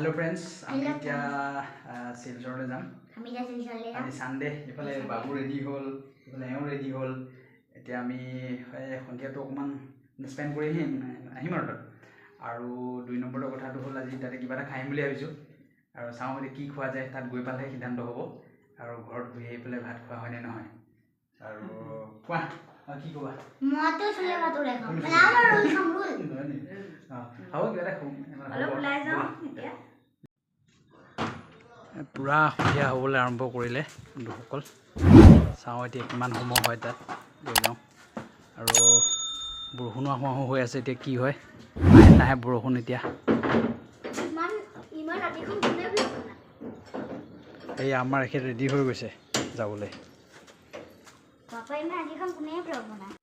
Hello friends আমি এতিয়া শিলচৰলৈ যাম আজি সানডে ইফালে বাবু ৰেডি হ'ল ইফালে এওঁ ৰেডি হ'ল এতিয়া আমি সন্ধিয়াটো অকণমান স্পেণ্ড কৰি আহিম আৰু 2 নম্বৰৰ কথাটো হ'ল আজি তাতে কিবা এটা খাইম বুলি ভাবিছোঁ আৰু চাওঁ এতিয়া কি খোৱা যায় তাত গৈ পালেহে সিদ্ধান্ত হ'ব আৰু ঘৰত ঘূৰি আহি পেলাই ভাত খোৱা হয়নে নহয় আৰু কোৱা কি ক'বা মইতো চলে মাতৰে খাম আমাৰ ৰোল খাম ৰোল হ'ব কিবা এটা খাম অলপ ওলাই যাওঁ এতিয়া পুৰা সন্ধিয়া হ'বলৈ আৰম্ভ কৰিলে বন্ধুসকল চাওঁ এতিয়া কিমান সময় হয় তাত গৈ যাওঁ আৰু বৰষুণ আহোঁ আহোঁ হৈ আছে এতিয়া কি হয় নাহে বৰষুণ এতিয়া ইমান ৰাতিখন কোনে ব্লগ বনায় এই আমাৰ এখেত ৰেডি হৈ গৈছে যাবলৈ পাপা ইমান ৰাতিখন কোনে ব্লগ বনায়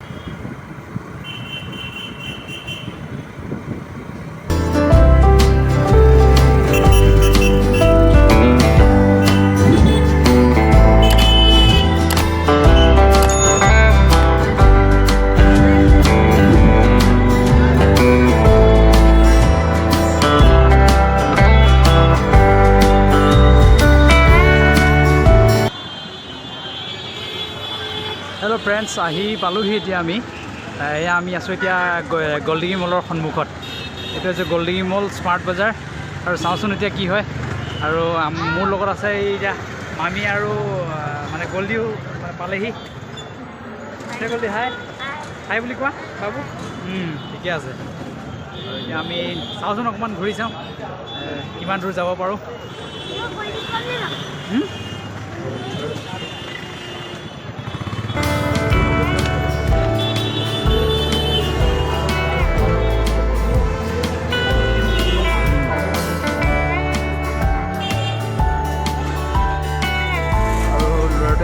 হেল্ল' ফ্ৰেণ্ডছ আহি পালোহি এতিয়া আমি আছোঁ এতিয়া গল্ডিঙি মলৰ সন্মুখত এইটো হৈছে গল্ডিঙি মল স্মাৰ্ট বজাৰ আৰু চাওঁচোন এতিয়া কি হয় আৰু মোৰ লগত আছে এতিয়া মামী আৰু মানে গল্ডিও মানে পালেহি গল্ডি হাই হাই বুলি কোৱা বাবু ঠিকে আছে আৰু এতিয়া আমি চাওঁচোন অকণমান ঘূৰি চাওঁ কিমান দূৰ যাব পাৰোঁ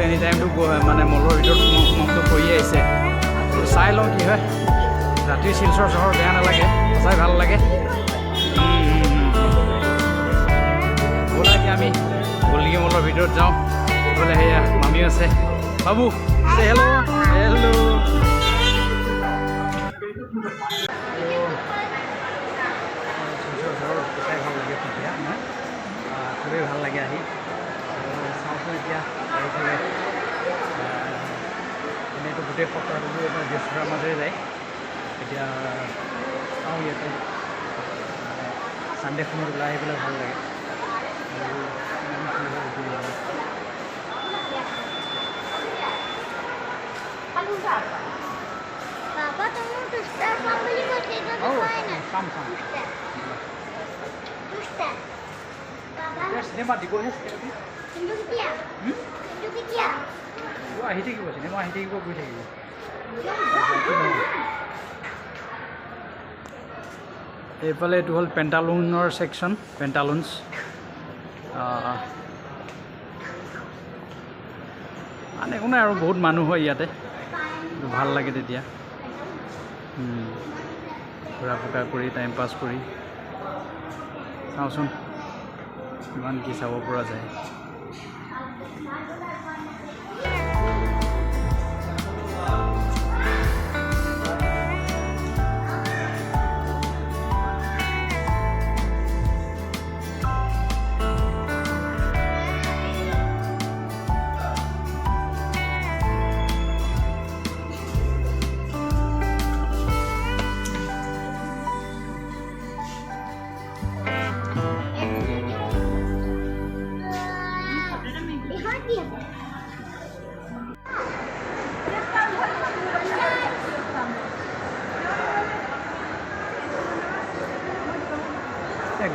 এনি টাইমটো মানে মলৰ ভিতৰত মনটো কৰি আহিছে চাই লওঁ কি হয় ৰাতি শিলচৰ চহৰ বেয়া নালাগে সঁচাই ভাল লাগে ব'লা এতিয়া আমি গল্ডিঙি মলৰ ভিতৰত যাওঁ বোলে সেয়া মামীও আছে বাবু হেল্ল' হেল্ল' শিলচৰ চহৰ সঁচাই ভাল লাগে সন্ধিয়া খুবেই ভাল লাগে আহি চাওঁচোন এতিয়া এইফালে এনেইতো গোটেই সপ্তাহটো এটা ব্যস্ততাৰ মাজেৰে যায় এতিয়া চাওঁ ইয়াতে চানডে সময়ত ওলাই আহি পেলাই ভাল লাগে চিনেমা দিবহে আহি থাকিব চিনেমা আহি থাকিব গৈ থাকিব এইফালে এইটো হ'ল পেণ্টালুনৰ ছেকশ্যন পেণ্টালুনছ মানে একো নাই আৰু বহুত মানুহ হয় ইয়াতে ভাল লাগে তেতিয়া ঘূৰা ফুকা কৰি টাইম পাছ কৰি চাওঁচোন কিমান কি চাব পৰা যায়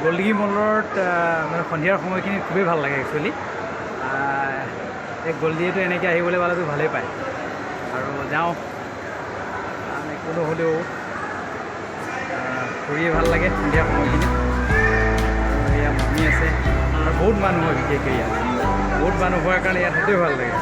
গল্ডিঙি মলত মানে সন্ধিয়াৰ সময়খিনি খুবেই ভাল লাগে একচুৱেলি এই গল্ডিটো এনেকৈ আহিবলৈ পালেতো ভালেই পায় আৰু যাওঁ মানে কোনো হ'লেও ফুৰিয়ে ভাল লাগে সন্ধিয়া সময়খিনি আৰু এয়া মামী আছে আৰু বহুত মানুহ হয় বিশেষকৈ ইয়াত বহুত মানুহ হোৱাৰ কাৰণে ইয়াত সেইটোৱে ভাল লাগে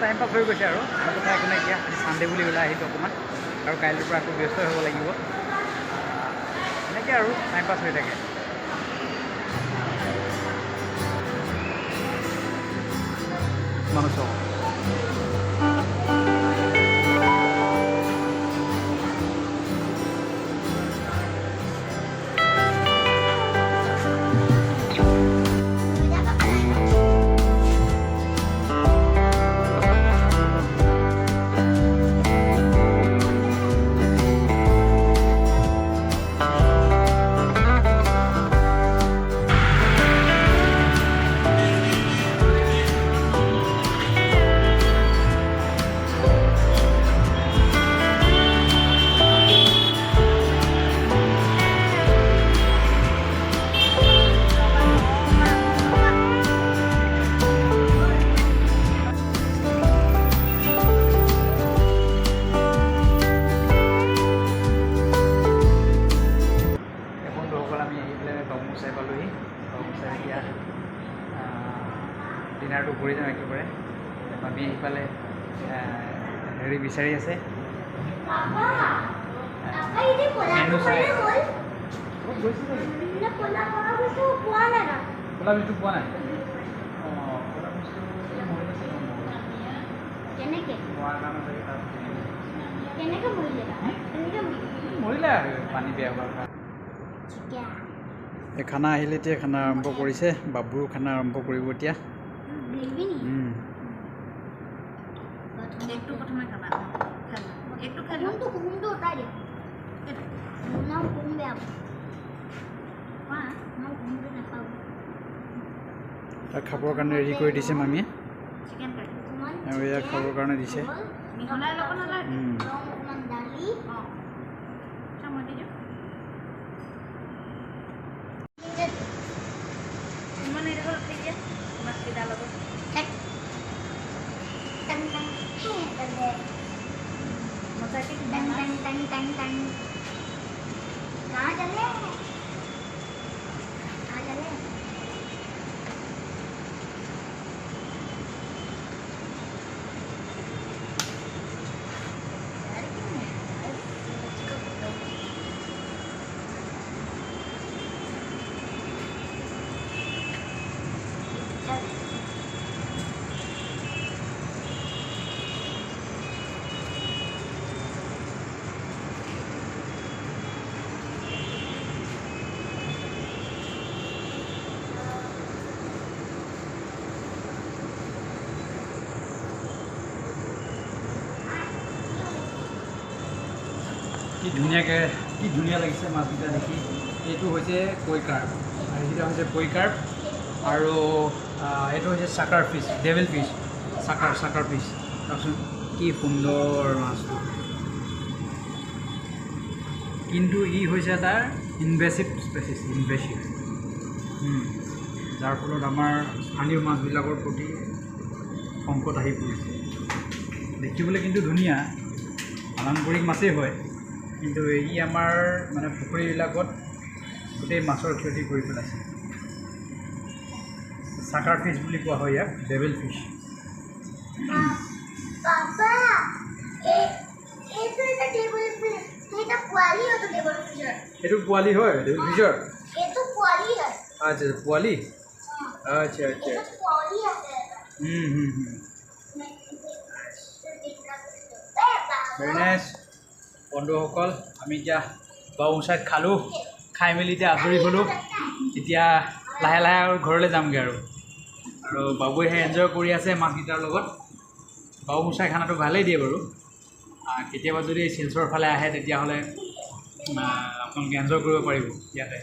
টাইম পাছ হৈ গৈছে আৰু কথা একো নাই এতিয়া ছানডে বুলি ওলাই আহিলোঁ অকণমান আৰু কাইলৈৰ পৰা আকৌ ব্যস্ত হ'ব লাগিব এনেকৈ আৰু টাইম পাছ হৈ থাকে মানুহ চব ডিনাৰটো কৰি যাম একেবাৰে আমি এইফালে হেৰি বিচাৰি আছে মেনু চাই ক'লা বস্তু পোৱা নাই অঁ ক'লা বস্তু মৰিলে আৰু পানী বেয়া হোৱাৰ এই খানা আহিলে এতিয়া খানা আৰম্ভ কৰিছে বাবুৰো খানা আৰম্ভ কৰিব এতিয়া তাক খাবৰ কাৰণে ৰেডি কৰি দিছে মামীয়ে আৰু ইয়াক খাবৰ কাৰণে দিছে কি ধুনীয়া লাগিছে মাছকেইটা দেখি এইটো হৈছে কৈ কাৰ্প আৰু এইকেইটা হৈছে কৈ কাৰ্প আৰু এইটো হৈছে sucker fish devil fish sucker fish চাওকচোন কি সুন্দৰ মাছটো কিন্তু ই হৈছে তাৰ ইনভেচিভ স্পেচিছ যাৰ ফলত আমাৰ স্থানীয় মাছবিলাকৰ প্ৰতি সংকট আহি পৰিছে দেখিবলৈ কিন্তু ধুনীয়া পালনপৰিক মাছেই হয় কিন্তু ই আমাৰ মানে পুখুৰীবিলাকত গোটেই মাছৰ ক্ষতি কৰি পেলাইছে চাকাৰ ফিছ বুলি কোৱা হয় ইয়াক ডেভিল ফিছ এইটো পোৱালি হয় ডেভিল ফিছৰ আচ্ছা পোৱালি আচ্ছা ভেৰি নাইচ বন্ধুসকল আমি এতিয়া বাবুচাইত খালোঁ খাই মেলি এতিয়া আজৰি হ'লোঁ এতিয়া লাহে লাহে আৰু ঘৰলৈ যামগৈ আৰু বাবুৱেহে এনজয় কৰি আছে মাছকেইটাৰ লগত বাবুচাই খানাটো ভালেই দিয়ে বাৰু কেতিয়াবা যদি শিলচৰৰ ফালে আহে তেতিয়াহ'লে আপোনালোকে এনজয় কৰিব পাৰিব ইয়াতে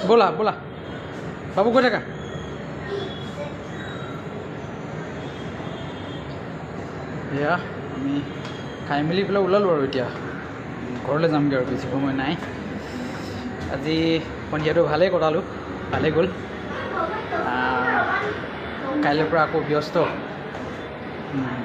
बोला बाबू गो থাকা এয়া আমি খাই মেলি পেলাই ওলালোঁ আৰু এতিয়া ঘৰলৈ যামগৈ আৰু বেছি সময় নাই আজি সন্ধিয়াটো ভালেই কটালোঁ ভালেই গ'ল কাইলৈৰ পৰা আকৌ ব্যস্ত উম।